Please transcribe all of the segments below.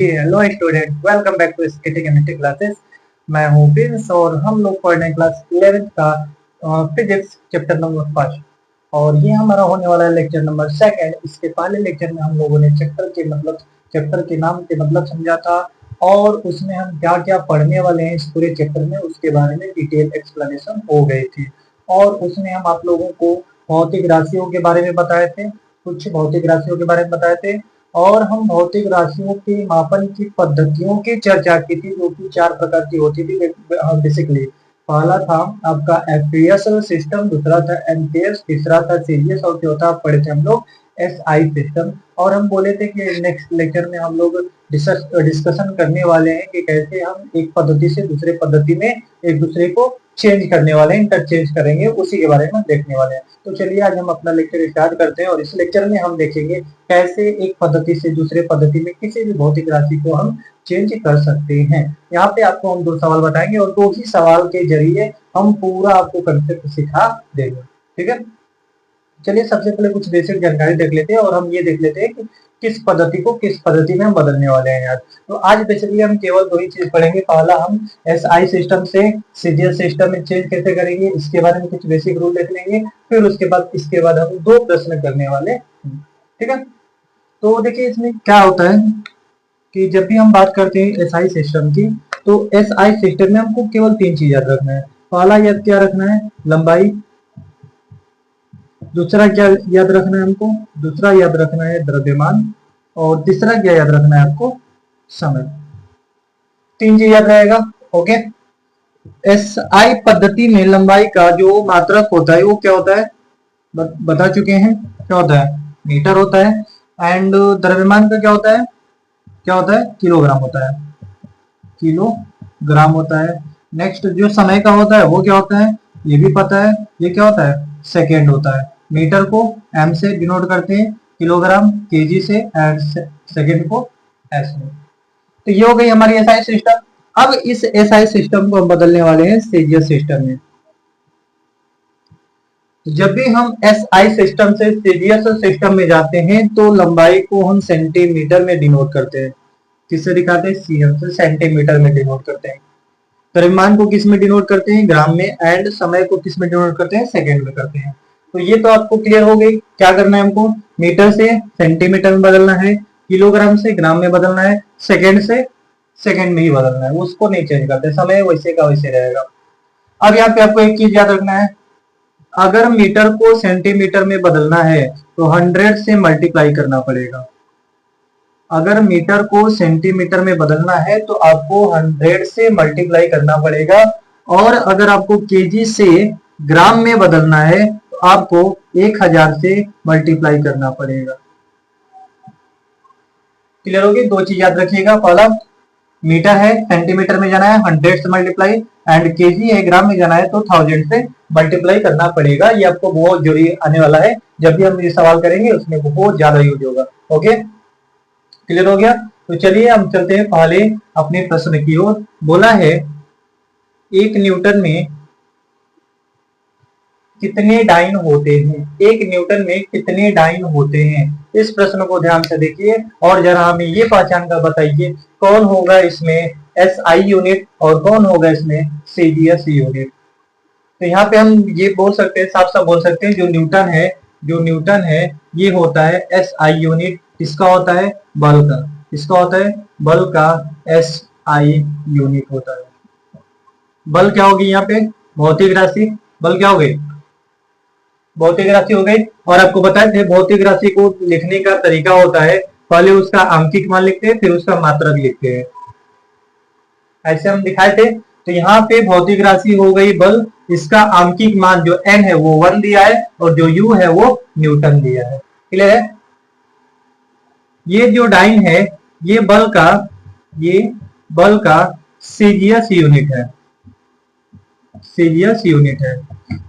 Hello student, welcome back to skating chemistry classes. मैं हूँ Prince और हम लोग पढ़ रहे हैं क्लास 11th का फिजिक्स चैप्टर नंबर 5 और ये हमारा होने वाला है लेक्चर नंबर 2। इसके पहले लेक्चर में हम लोगों ने चैप्टर के नाम के मतलब समझा था और उसमें हम क्या क्या पढ़ने वाले हैं इस पूरे चैप्टर में उसके बारे में डिटेल एक्सप्लेनेशन हो गई थी। और उसमें हम आप लोगों को भौतिक राशियों के बारे में बताए थे, कुछ भौतिक राशियों के बारे में बताए थे और हम भौतिक राशियों के मापन की पद्धतियों की चर्चा की थी, जो कि 4 प्रकार की होती थी बेसिकली। पहला था आपका एफपीएस सिस्टम, दूसरा था एमपीएस, तीसरा था सीजीएस और चौथा पढ़े थे हम लोग एसआई सिस्टम। और हम बोले थे कि नेक्स्ट लेक्चर में हम लोग डिस्कशन करने वाले हैं कि कैसे हम एक पद्धति से दूसरे पद्धति में एक दूसरे को चेंज करने वाले हैं, इंटरचेंज करेंगे, उसी के बारे में देखने वाले हैं। तो चलिए आज हम अपना लेक्चर स्टार्ट करते हैं और इस लेक्चर में हम देखेंगे कैसे एक पद्धति से दूसरे पद्धति में किसी भी भौतिक राशि को हम चेंज कर सकते हैं। यहाँ पे आपको हम 2 सवाल बताएंगे और 2 ही सवाल के जरिए हम पूरा आपको कंसेप्ट सिखा देंगे। ठीक है, चलिए सबसे पहले कुछ बेसिक जानकारी देख लेते हैं और हम ये देख लेते हैं कि किस पद्धति को किस पद्धति में हम बदलने वाले हैं आज। तो आज बेसिकली हम केवल 2 ही चीज पढ़ेंगे। पहला हम एसआई सिस्टम से सीजीएस सिस्टम में चेंज कैसे करेंगे, इसके बारे में कुछ बेसिक रूल देख लेंगे। फिर इसके बाद हम 2 प्रश्न करने वाले हैं। ठीक है, तो देखिए इसमें क्या होता है कि जब भी हम बात करते हैं एसआई सिस्टम की, तो एसआई सिस्टम में हमको केवल 3 चीज याद रखना है। पहला याद क्या रखना है, लंबाई। दूसरा क्या याद रखना है हमको, दूसरा याद रखना है द्रव्यमान। और तीसरा क्या याद रखना है आपको, समय। 3 चीज याद रहेगा। ओके, एसआई पद्धति में लंबाई का जो मात्रक होता है वो क्या होता है, बता चुके हैं क्या होता है, मीटर होता है। एंड द्रव्यमान का क्या होता है, किलोग्राम होता है, किलोग्राम होता है। नेक्स्ट जो समय का होता है वो क्या होता है, ये भी पता है, ये क्या होता है, सेकेंड होता है। मीटर को एम से डिनोट करते हैं, किलोग्राम केजी से, एंड सेकेंड को एस में। तो ये हो गई हमारी एसआई सिस्टम। अब इस एसआई सिस्टम को हम बदलने वाले हैं सीजीएस सिस्टम में। जब भी हम एसआई सिस्टम से सीजीएस सिस्टम में जाते हैं तो लंबाई को हम सेंटीमीटर में डिनोट करते हैं। किससे दिखाते हैं, सीएम से, सेंटीमीटर में डिनोट करते हैं। द्रव्यमान को किस में डिनोट करते हैं, ग्राम में। एंड समय को किस में डिनोट करते हैं, सेकेंड में करते हैं। तो ये तो आपको क्लियर हो गई। क्या करना है हमको, मीटर से सेंटीमीटर में बदलना है, किलोग्राम से ग्राम में बदलना है, सेकेंड से सेकेंड में ही बदलना है, उसको नहीं चेंज करते, समय वैसे का वैसे रहेगा। अब यहाँ पे आपको एक चीज याद रखना है, अगर मीटर को सेंटीमीटर में बदलना है तो 100 से मल्टीप्लाई करना पड़ेगा। अगर मीटर को सेंटीमीटर में बदलना है तो आपको 100 से मल्टीप्लाई करना पड़ेगा। और अगर आपको केजी से ग्राम में बदलना है तो आपको 1000 से मल्टीप्लाई करना पड़ेगा। क्लियर होगी, 2 चीज याद रखिएगा। पहला मीटर है, सेंटीमीटर में जाना है 100 से मल्टीप्लाई, एंड केजी है, ग्राम में जाना है तो 1000 से मल्टीप्लाई करना पड़ेगा। ये आपको बहुत जरूरी आने वाला है, जब भी हम ये सवाल करेंगे उसमें बहुत ज्यादा यूज होगा। ओके, क्लियर हो गया। तो चलिए हम चलते हैं पहले अपने प्रश्न की ओर। बोला है 1 न्यूटन में कितने डाइन होते हैं, 1 न्यूटन में कितने डाइन होते हैं। इस प्रश्न को ध्यान से देखिए और जरा हमें ये पहचान कर बताइए कौन होगा इसमें एसआई यूनिट और कौन होगा इसमें सीजीएस यूनिट। तो यहाँ पे हम ये बोल सकते हैं, साफ साफ बोल सकते हैं, जो न्यूटन है ये होता है एसआई यूनिट। इसका होता है बल का, इसका होता है बल का एसआई यूनिट होता है। बल क्या होगी यहाँ पे, भौतिक राशि। बल क्या हो गई, भौतिक राशि हो गई। और आपको बताए थे भौतिक राशि को लिखने का तरीका होता है, पहले उसका आंकिक मान लिखते हैं, फिर उसका मात्रक लिखते हैं, ऐसे हम दिखाए थे। तो यहाँ पे भौतिक राशि हो गई बल, इसका आंकिक मान जो n है वो 1 दिया है और जो u है वो न्यूटन दिया है। क्लियर है। ये जो डाइन है ये बल का सीजीएस यूनिट है, सीजीएस यूनिट है।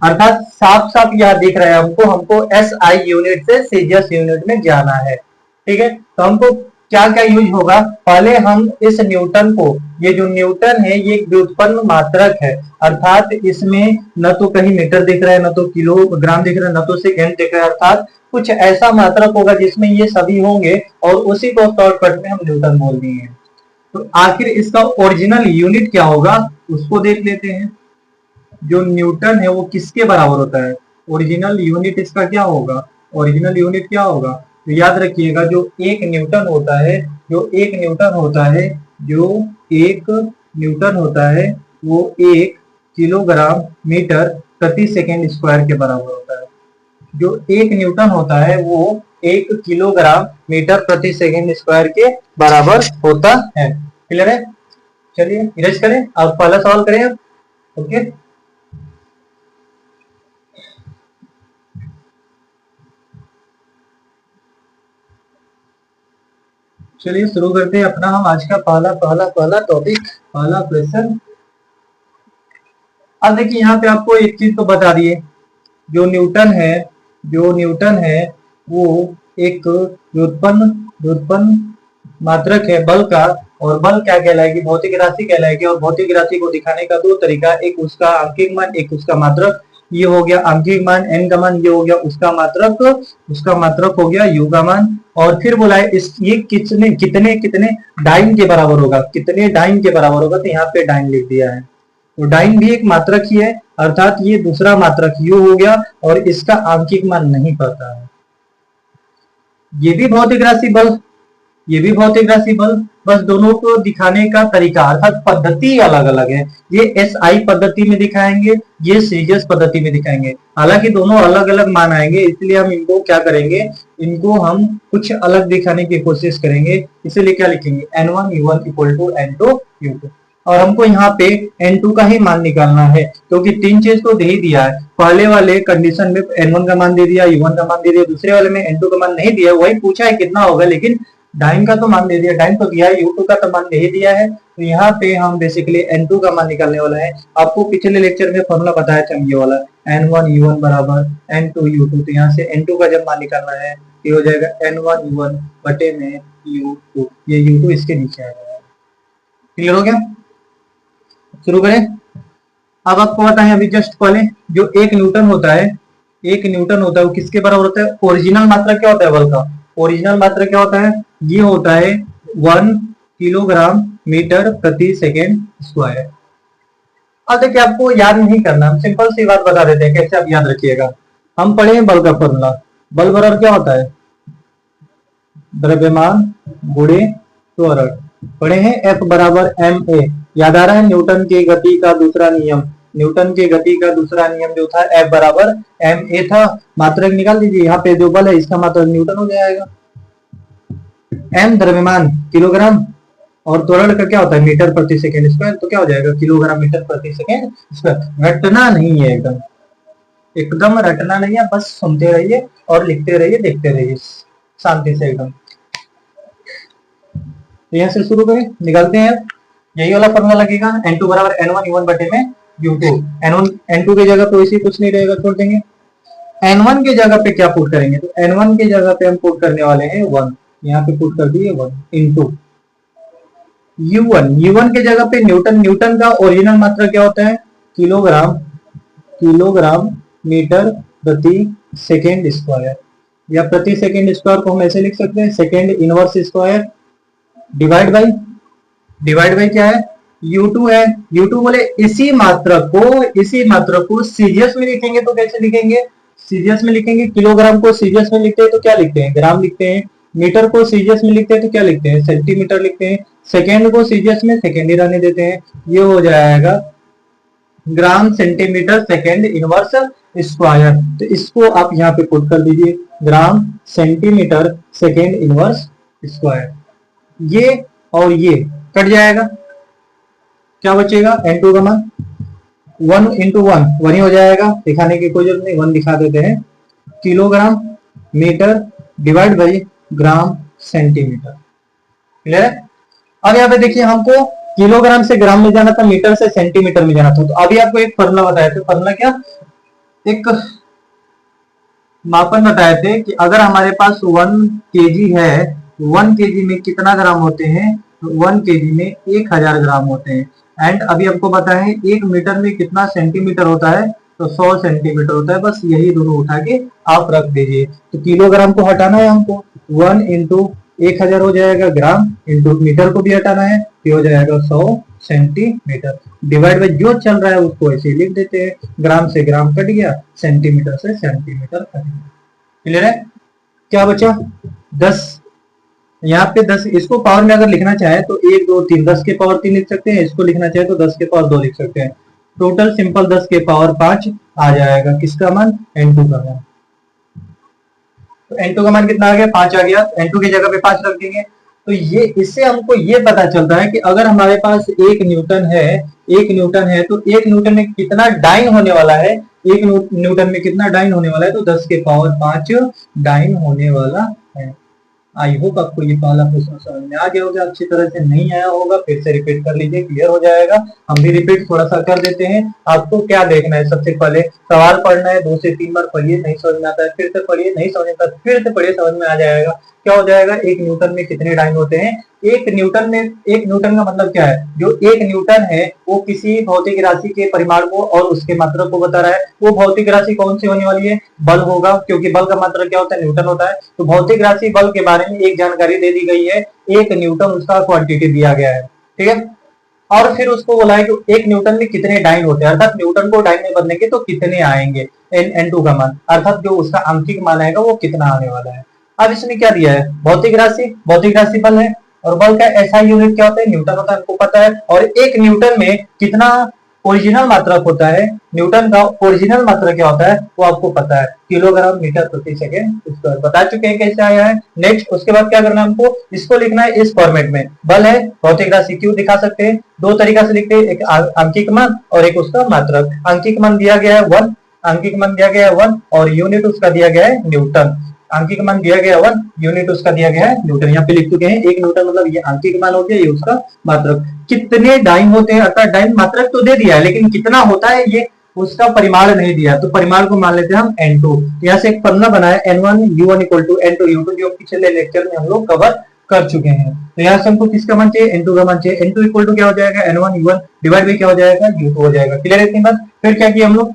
अर्थात साफ साफ यह दिख रहा है हमको एसआई यूनिट से सीजीएस यूनिट में जाना है। ठीक है, तो हमको क्या क्या यूज होगा, पहले हम इस न्यूटन को, ये जो न्यूटन है ये व्युत्पन्न मात्रक है, अर्थात इसमें न तो कहीं मीटर दिख रहा है, न तो किलोग्राम दिख रहा है, न तो सेकेंड दिख रहा है, अर्थात कुछ ऐसा मात्रक होगा जिसमें ये सभी होंगे और उसी को शॉर्टकट में हम न्यूटन बोल दिए हैं। तो आखिर इसका ओरिजिनल यूनिट क्या होगा उसको देख लेते हैं। जो न्यूटन है वो किसके बराबर होता है? ओरिजिनल यूनिट इसका क्या होगा? ओरिजिनल यूनिट क्या होगा? तो याद रखिएगा, जो एक न्यूटन होता है, जो एक न्यूटन होता है, जो एक न्यूटन होता है वो 1 किलोग्राम मीटर प्रति सेकेंड स्क्वायर के बराबर होता है। जो एक न्यूटन होता है वो 1 किलोग्राम मीटर प्रति सेकेंड स्क्वायर के बराबर होता है। क्लियर है? चलिए इरेज करें और पहला सवाल करें अब। ओके, चलिए शुरू करते हैं अपना हम आज का पहला पहला पहला टॉपिक, पहला क्वेश्चन। अब देखिए यहाँ पे आपको एक चीज तो बता दिए, जो न्यूटन है, जो न्यूटन है वो एक व्युत्पन्न मात्रक है बल का। और बल क्या कहलाएगी? भौतिक राशि कहलाएगी। और भौतिक राशि को दिखाने का दो तरीका, एक उसका आंकिक मान, एक उसका मात्रक। ये हो गया आंकिक मान n का मान, ये हो गया उसका मात्रक हो गया u का मान। और फिर बोला है इस ये कितने कितने कितने डाइन के बराबर होगा, कितने डाइन के बराबर होगा, तो यहाँ पे डाइन लिख दिया है। तो डाइन भी एक मात्रक ही है, अर्थात ये दूसरा मात्रक u हो गया और इसका आंकिक मान नहीं पता है। ये भी भौतिक राशि बल, ये भी भौतिक राशि बल, बस दोनों को दिखाने का तरीका अर्थात पद्धति अलग अलग है। ये SI पद्धति में दिखाएंगे, ये सीजीएस पद्धति में दिखाएंगे। हालांकि दोनों अलग अलग मान आएंगे, इसलिए हम इनको क्या करेंगे, इनको हम कुछ अलग दिखाने की कोशिश करेंगे। इसीलिए क्या लिखेंगे, N1 equal to N2 U2। और हमको यहाँ पे N2 का ही मान निकालना है, क्योंकि तीन चीज तो दे ही दिया है। पहले वाले कंडीशन में N1 का मान दे दिया, U1 का मान दे दिया, दूसरे वाले में N2 का मान नहीं दिया। वही पूछा है कितना होगा, लेकिन डाइन का तो मान दे दिया, डाइन तो दिया है, U2 का तो मान दे ही दिया है। तो यहाँ पे हम बेसिकली N2 का मान निकालने वाला है। आपको पिछले लेक्चर में फॉर्मूला बताया था ये वाला, N1 U1 बराबर N2 U2। तो यहाँ से N2 का जब मान निकालना है ये हो जाएगा N1 U1 बटे में U2। ये U2 इसके नीचे आ जाएगा। क्लियर हो गया? शुरू करें। अब आपको बताएं, अभी जस्ट पहले जो एक न्यूटन होता है, एक न्यूटन होता है वो किसके बराबर होता है? ओरिजिनल मात्रा क्या होता है बल का? ओरिजिनल मात्रा क्या होता है? ये होता है 1 किलोग्राम मीटर प्रति सेकेंड स्क्वायर। अब देखिए आपको याद नहीं करना, हम सिंपल सी बात बता देते हैं कैसे आप याद रखिएगा। हम पढ़े हैं बल का फॉर्मूला, बल बराबर क्या होता है? द्रव्यमान गुणे त्वरण। पढ़े हैं F बराबर ma। याद आ रहा है न्यूटन की गति का दूसरा नियम, न्यूटन की गति का दूसरा नियम जो था F बराबर ma था। मात्रक निकाल दीजिए, यहाँ पे जो बल है इसका मात्रक न्यूटन हो जाएगा। m द्रव्यमान किलोग्राम और त्वरण का क्या होता है? मीटर प्रति सेकेंड स्क्वायर। तो क्या हो जाएगा? किलोग्राम मीटर प्रति सेकेंड स्क्वायर। रटना नहीं है, एकदम एकदम रटना नहीं है, बस सुनते रहिए और लिखते रहिए, देखते रहिए शांति से एकदम। तो यहाँ से शुरू करें, निकालते हैं। यही वाला फॉर्मूला लगेगा, N2 बराबर N1 U1 बटे में U2। N2 की जगह तो इसी कुछ नहीं रहेगा, छोड़ देंगे। N1 की जगह पे क्या पुट करेंगे? तो N1 की जगह पे हम पुट करने वाले हैं 1। यहाँ पे पुट कर दिए 1 इंटू U1। U1 की जगह पे न्यूटन, न्यूटन का ओरिजिनल मात्रा क्या होता है? किलोग्राम, किलोग्राम मीटर प्रति सेकेंड स्क्वायर, या प्रति सेकेंड स्क्वायर को हम ऐसे लिख सकते हैं second inverse square divide by क्या है? U2 है। U2 बोले इसी मात्रा को सीजीएस में लिखेंगे तो कैसे लिखेंगे? सीजीएस में लिखेंगे, किलोग्राम को सीजीएस में लिखते हैं तो क्या लिखते हैं? ग्राम लिखते हैं। मीटर को सीजीएस में लिखते हैं तो क्या लिखते हैं? सेंटीमीटर लिखते हैं। सेकेंड को सीजीएस में सेकेंड ही रहने देते हैं। ये हो जाएगा gram centimetre second inverse square. तो इसको आप यहाँ पे पुट कर दीजिए, gram centimetre second inverse square. ये और ये कट जाएगा, क्या बचेगा? N2 का मान 1 इंटू 1 ही हो जाएगा, दिखाने की कोई जरूरत नहीं, 1 दिखा देते हैं। Kilogram metre divide by gram centimetre. Clear है? अब यहाँ पे देखिए, हमको किलोग्राम से ग्राम में जाना था, मीटर से सेंटीमीटर में जाना था। तो अभी आपको एक फॉर्मूला बताया था, फॉर्मूला क्या, एक मापन बताए थे कि अगर हमारे पास 1 kg है, 1 kg में कितना ग्राम होते हैं? तो 1 kg में 1000 ग्राम होते हैं। एंड अभी आपको बताया है 1 मीटर में कितना सेंटीमीटर होता है? तो 100 सेंटीमीटर होता है। बस यही दोनों उठा के आप रख दीजिए। तो किलोग्राम को हटाना है हमको, 1 इंटू 1000 हो जाएगा ग्राम, इंटू मीटर को भी हटाना है, ये हो जाएगा 100 सेंटीमीटर। डिवाइड बाय जो चल रहा है उसको ऐसे लिख देते हैं, ग्राम से ग्राम कट गया, सेंटीमीटर से सेंटीमीटर कट गया। क्लियर है? क्या बचा? 10। यहाँ पे 10, इसको पावर में अगर लिखना चाहे तो 1 2 3, 10 के पावर 3 लिख सकते हैं, इसको लिखना चाहे तो 10 के पावर 2 लिख सकते हैं। टोटल सिंपल 10 के पावर 5 आ जाएगा। किसका मान? N2 का मान। तो N2 का मान कितना आ गया? 5 आ गया। N2 की जगह पे 5 रख देंगे। तो ये, इससे हमको ये पता चलता है कि अगर हमारे पास 1 न्यूटन है, 1 न्यूटन है तो 1 न्यूटन में कितना डाइन होने वाला है, 1 न्यूटन में कितना डाइन होने वाला है, तो 10 के पावर 5 डाइन होने वाला है। आई होप आपको ये पहला प्रश्न समझ में आ गया होगा। अच्छी तरह से नहीं आया होगा फिर से रिपीट कर लीजिए, क्लियर हो जाएगा। हम भी रिपीट थोड़ा सा कर देते हैं। आपको क्या देखना है? सबसे पहले सवाल पढ़ना है, 2 से 3 बार पढ़िए, नहीं समझ में आता है फिर से पढ़िए, नहीं समझ में आता फिर से पढ़िए, समझ में आ जाएगा। क्या हो जाएगा? 1 न्यूटन में कितने डाइन होते हैं? 1 न्यूटन में, 1 न्यूटन का मतलब क्या है? जो 1 न्यूटन है वो किसी भौतिक राशि के परिमाण को और उसके मात्रा को बता रहा है। वो भौतिक राशि कौन सी होने वाली है? बल होगा, क्योंकि बल का मात्रा क्या होता है? न्यूटन होता है। तो भौतिक राशि बल के बारे में एक जानकारी दे दी गई है, 1 न्यूटन उसका क्वांटिटी दिया गया है। ठीक है, और फिर उसको बोला है कि 1 न्यूटन में कितने डाइन होते हैं, अर्थात न्यूटन को डाइन में बदलेंगे तो कितने आएंगे, N2 का मान, अर्थात जो उसका आंशिक मान आएगा वो कितना आने वाला है। अब इसमें क्या दिया है? भौतिक राशि बल है, और बल का SI यूनिट क्या होता है? न्यूटन होता है, हमको पता है। और 1 न्यूटन में कितना ओरिजिनल मात्रक होता है? न्यूटन का ओरिजिनल मात्रक क्या होता है वो आपको पता है, किलोग्राम मीटर प्रति सेकेंड स्क्वायर। बता चुके हैं कैसे आया है। नेक्स्ट, उसके बाद क्या करना है हमको? इसको लिखना है इस फॉर्मेट में। बल है, भौतिक राशि क्यों दिखा सकते हैं? 2 तरीका से लिखते हैं, एक आंशिक मान और एक उसका मात्रक। आंशिक मान दिया गया है 1, आंशिक मान दिया गया है 1 और यूनिट उसका दिया गया है न्यूटन। आंशिक मान दिया गया 1, यूनिट उसका दिया गया है न्यूटन। यहाँ पे लिख चुके हैं 1 न्यूटन मतलब ये आंशिक मान हो गया, ये उसका मात्रक। कितने डाइन होते हैं, अर्थात डाइन मात्रक तो दे दिया है लेकिन कितना होता है ये उसका परिमाण नहीं दिया, तो परिमाण को मान लेते हैं हम N2। यहाँ से एक फॉर्मूला बना है N1 U1 equal to N2 U2, जो पिछले लेक्चर में हम लोग कवर कर चुके हैं। तो यहाँ से हमको किसका मान चाहिए? N2 का मान चाहिए। N2 इक्वल टू क्या हो जाएगा? N1 U1 डिवाइड बाई क्या हो जाएगा? U2 हो जाएगा। क्लियर है इतनी बात? फिर क्या किया हम लोग?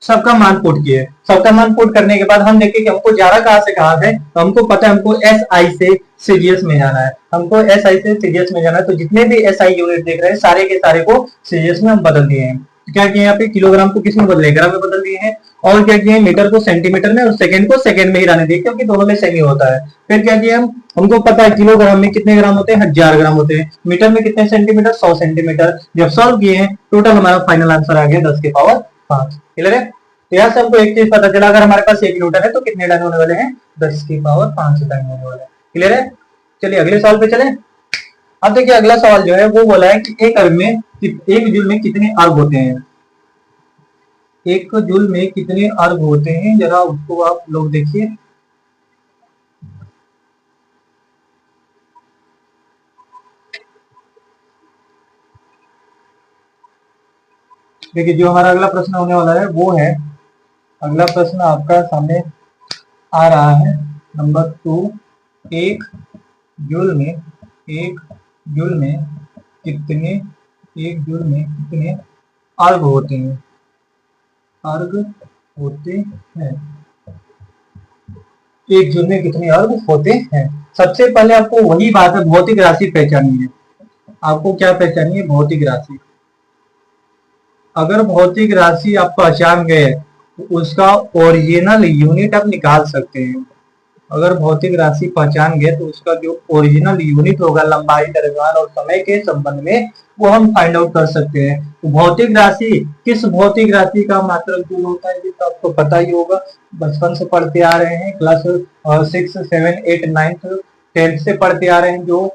सबका मान पुट किए। सबका मान पुट करने के बाद हम देखें कि हमको जा रहा कहां से कहां है, तो हमको पता है हमको SI से सीरीज में जाना है, हमको SI से सीरीज में जाना है। तो जितने भी SI यूनिट देख रहे हैं सारे के सारे को सीरीज में हम बदल दिए हैं। क्या किया यहाँ पे? किलोग्राम को किसमें बदले? ग्राम में बदल दिए हैं। और क्या किया? मीटर को सेंटीमीटर में और सेकंड को सेकंड में ही रहने दिए, क्योंकि दोनों में सेम ही होता है। फिर क्या किया हमको पता है किलोग्राम में कितने ग्राम होते हैं? 1000 ग्राम होते हैं। मीटर में कितने सेंटीमीटर? 100 सेंटीमीटर। जब सॉल्व किए हैं टोटल हमारा फाइनल आंसर आ गया 10 के पावर 5। क्लियर है? तो यहाँ से हमको एक चीज पता चला, अगर हमारे पास 1 न्यूटन है तो कितने डाइन होने वाले हैं? 10 की पावर 5 डाइन होने वाले हैं। क्लियर है? चलिए अगले सवाल पे चले। अब देखिए अगला सवाल जो है वो बोला है कि 1 अर्ग में 1 जूल में कितने अर्ग होते हैं? 1 जूल में कितने अर्ग होते हैं, जरा उसको आप लोग देखिए। देखिए जो हमारा अगला प्रश्न होने वाला है वो है, अगला प्रश्न आपका सामने आ रहा है नंबर 2। 1 जूल में, 1 जूल में कितने, 1 जूल में कितने अर्ग होते हैं? अर्ग होते हैं। 1 जूल में कितने अर्ग होते हैं? सबसे पहले आपको वही बात है, भौतिक राशि पहचानी है। आपको क्या पहचानी है? भौतिक राशि। अगर भौतिक राशि आप पहचान गए तो उसका ओरिजिनल यूनिट आप निकाल सकते हैं। अगर भौतिक राशि पहचान गए तो उसका जो ओरिजिनल यूनिट होगा लंबाई, द्रव्यमान और समय के संबंध में, वो हम फाइंड आउट कर सकते हैं। तो भौतिक राशि, किस भौतिक राशि का मात्रक जूल होता है ये तो आपको पता ही होगा, बचपन से पढ़ते आ रहे हैं, क्लास 6 7 8 9 10 से पढ़ते आ रहे हैं। जो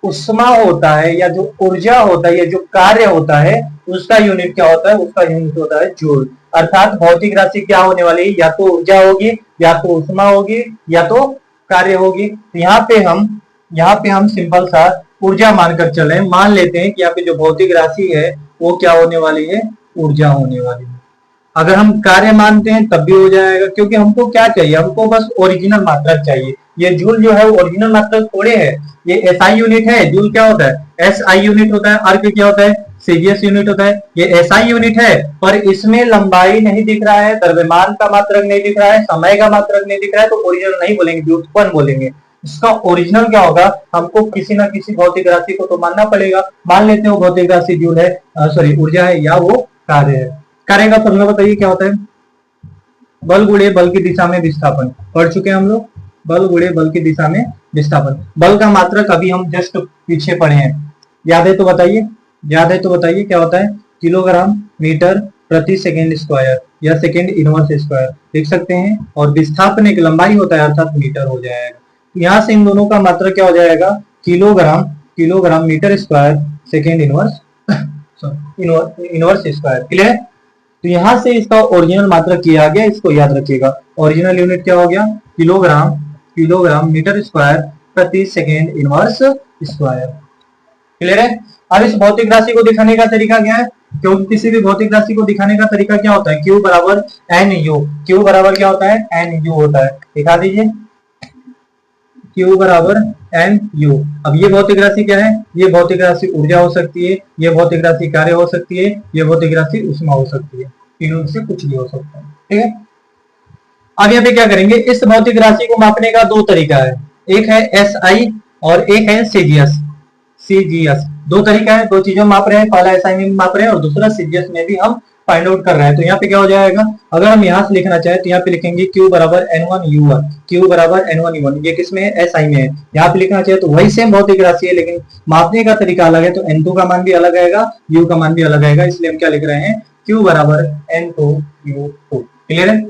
उष्मा होता है या जो ऊर्जा होता है या जो कार्य होता है उसका यूनिट क्या होता है? उसका यूनिट होता है जूल। अर्थात भौतिक राशि क्या होने वाली है? या तो ऊर्जा होगी, या तो उष्मा होगी, या तो कार्य होगी। तो यहाँ पे हम सिंपल सा ऊर्जा मानकर चले, मान लेते हैं कि यहाँ पे जो भौतिक राशि है वो क्या होने वाली है? ऊर्जा होने वाली है। अगर हम कार्य मानते हैं तब भी हो जाएगा, क्योंकि हमको क्या चाहिए? हमको बस ओरिजिनल मात्रक चाहिए। ये जूल जो है वो ओरिजिनल मात्रक थोड़े है, ये एसआई यूनिट है। जूल क्या होता है? एसआई यूनिट होता है। अर्ग क्या होता है? सीजीएस यूनिट होता है। ये एसआई यूनिट है, पर इसमें लंबाई नहीं दिख रहा है, द्रव्यमान का मात्रक नहीं दिख रहा है, समय का मात्रक नहीं दिख रहा है, तो ओरिजिनल नहीं बोलेंगे, व्युत्पन्न बोलेंगे। इसका ओरिजिनल क्या होगा, हमको किसी ना किसी भौतिक राशि को तो मानना पड़ेगा। मान लेते हैं वो भौतिक राशि जूल है, सॉरी ऊर्जा है, या वो कार्य है। कार्य का फॉर्मूला बताइए क्या होता है, बल गुणे बल की दिशा में विस्थापन, पढ़ चुके हैं हम लोग, बल गुणे बल की दिशा में विस्थापन। बल का मात्रक अभी हम जस्ट पीछे पढ़े हैं, याद है तो बताइए, याद है तो बताइए क्या होता है, किलोग्राम मीटर प्रति सेकेंड स्क्वायर या सेकेंड इनवर्स स्क्वायर लिख सकते हैं, और विस्थापन एक लंबाई होता है अर्थात मीटर हो जाएगा। यहाँ से इन दोनों का मात्रक क्या हो जाएगा, kilogram, kilogram metre square second inverse inverse square. Clear. तो यहां से इसका ओरिजिनल मात्रक किया गया, इसको याद रखिएगा। ओरिजिनल यूनिट क्या हो गया, किलोग्राम, किलोग्राम मीटर स्क्वायर प्रति सेकेंड इनवर्स स्क्वायर। क्लियर है। अब इस भौतिक राशि को दिखाने का तरीका क्या है, क्योंकि किसी भी भौतिक राशि को दिखाने का तरीका क्या होता है, Q बराबर एन यू। Q बराबर क्या होता है, एन यू होता है। दिखा दीजिए, Q बराबर एन यू। अब ये भौतिक राशि क्या है, ये भौतिक राशि ऊर्जा हो सकती है, ये भौतिक राशि कार्य हो सकती है, ये भौतिक राशि ऊष्मा हो सकती है, तीनों से कुछ भी हो सकता है। ठीक है। अब यहाँ पे क्या करेंगे, इस भौतिक राशि को मापने का दो तरीका है, एक है SI और एक है सीजीएस। सीजीएस दो तरीका है, दो चीजों माप रहे हैं, पहला SI में माप रहे हैं और दूसरा सीजीएस में भी हम फाइंड आउट कर रहे हैं। तो यहाँ पे क्या हो जाएगा, अगर हम यहाँ से लिखना चाहे तो यहाँ पे लिखेंगे Q बराबर N1U1, Q बराबर N1U1, ये किसमें है, SI में है। यहाँ पे लिखना चाहे तो वही सेम भौतिक राशि है, लेकिन मापने का तरीका अलग है। तो N2 का मान भी अलग आएगा, U का मान भी अलग आएगा, इसलिए हम क्या लिख रहे हैं, Q बराबर N2U2। क्लियर है।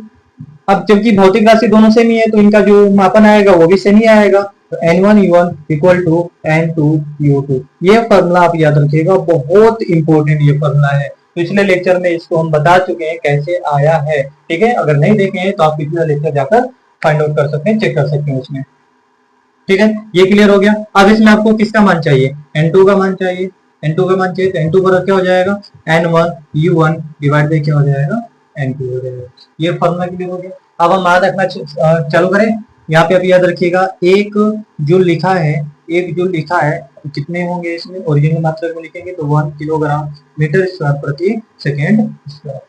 अब जबकि भौतिक राशि दोनों सेम ही है, तो इनका जो मापन आएगा वो भी सेम ही आएगा। तो N1U1 इक्वल टू N2U2, ये फॉर्मूला आप याद रखिएगा, बहुत इंपॉर्टेंट ये फॉर्मूला है। पिछले लेक्चर में इसको हम बता चुके हैं कैसे आया है। ठीक है, अगर नहीं देखे हैं तो आप पिछला लेक्चर जाकर फाइंड आउट कर सकते हैं, चेक कर सकते हैं उसमें। ठीक है, ये क्लियर हो गया। अब इसमें आपको किसका मान चाहिए, N2 का मान चाहिए। N2 का मान चाहिए तो N2 बराबर क्या हो जाएगा, N1U1 डिवाइड बाय क्या हो जाएगा, N2 हो जाएगा। ये फॉर्मूला क्लियर हो गया। अब हम मान रखना चालू करें। यहाँ पे अभी याद रखिएगा, एक जूल लिखा है, एक जूल लिखा है, तो कितने होंगे इसमें, ओरिजिनल मात्रा में लिखेंगे तो 1 किलोग्राम मीटर स्क्वायर प्रति सेकेंड स्क्वायर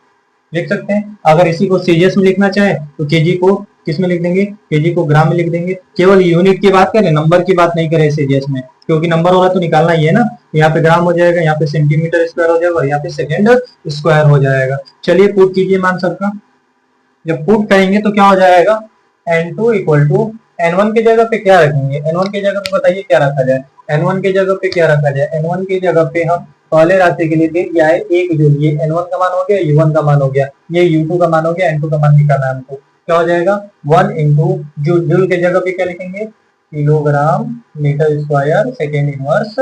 लिख सकते हैं। अगर इसी को सीजीएस में लिखना चाहे तो केजी को किस में लिख देंगे, केजी को ग्राम में लिख देंगे। केवल यूनिट की बात करें, नंबर की बात नहीं करें सीजीएस में, क्योंकि नंबर वाला तो निकालना ही है ना। यहाँ पे ग्राम हो जाएगा, यहाँ पे सेंटीमीटर स्क्वायर हो जाएगा और यहाँ पे सेकेंड स्क्वायर हो जाएगा। चलिए पुट कीजिए मान सबका। जब पुट करेंगे तो क्या हो जाएगा, N2 इक्वल टू N1 की जगह पे क्या रखेंगे, N1 की जगह पे बताइए क्या रखा जाए, N1 की जगह पे क्या रखा जाए, N1 की जगह पे हम पहले राशि के लिए दे दिया है एक जूल, ये N1 का मान हो गया, U1 का मान हो गया, ये U2 का मान हो गया, N2 का मान निकालना है हमको। क्या हो जाएगा, 1 इंटू जूल, जूल के जगह पे क्या लिखेंगे, kilogram metre square second inverse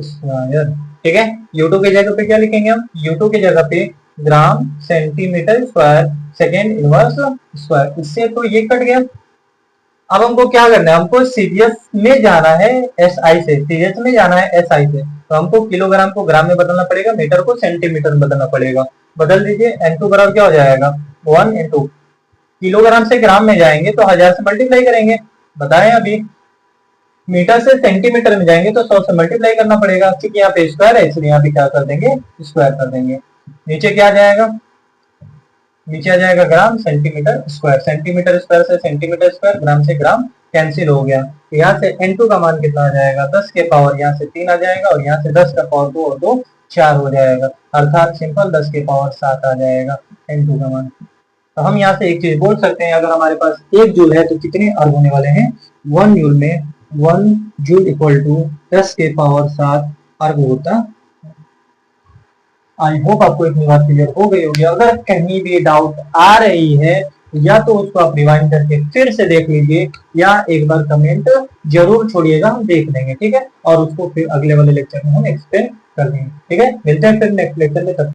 square. ठीक है, U2 के जगह पे क्या लिखेंगे हम, U2 के जगह पे gram centimetre square second inverse square. इससे तो ये कट गया। अब हमको क्या करना है, हमको सीजीएस में जाना है एसआई से, सीजीएस में जाना है एसआई से, तो हमको किलोग्राम को ग्राम में बदलना पड़ेगा, मीटर को सेंटीमीटर में बदलना पड़ेगा। बदल दीजिए, N2 बराबर क्या हो जाएगा, 1 इंटू किलोग्राम से ग्राम में जाएंगे तो 1000 से मल्टीप्लाई करेंगे, बताएं अभी। मीटर से सेंटीमीटर में जाएंगे तो 100 से मल्टीप्लाई करना पड़ेगा, क्योंकि यहाँ पे स्क्वायर है इसलिए यहाँ पे क्या कर देंगे, स्क्वायर कर देंगे। नीचे क्या आ जाएगा, नीचे आ जाएगा gram centimetre square, centimetre square से सेंटीमीटर स्क्वायर, ग्राम से ग्राम कैंसिल हो गया। तो यहाँ से N2 का मान कितना आ जाएगा, 10 के पावर यहाँ से 3 आ जाएगा और यहाँ से 10 का पावर 2 और 2 4 हो जाएगा, अर्थात सिंपल 10 के पावर 7 आ जाएगा N2 का मान। तो हम यहाँ से एक चीज बोल सकते हैं, अगर हमारे पास 1 जूल है तो कितने अर्ग होने वाले हैं, 1 जूल में 1 जूल इक्वल टू 10 के पावर 7 अर्ग होता। आई होप आपको इतनी बात क्लियर हो गई होगी। अगर कहीं भी डाउट आ रही है या तो उसको आप रिवाइंड करके फिर से देख लीजिए, या एक बार कमेंट जरूर छोड़िएगा, हम देख लेंगे। ठीक है, और उसको फिर अगले वाले लेक्चर में हम एक्सप्लेन कर देंगे। ठीक है, मिलते हैं फिर नेक्स्ट लेक्चर में।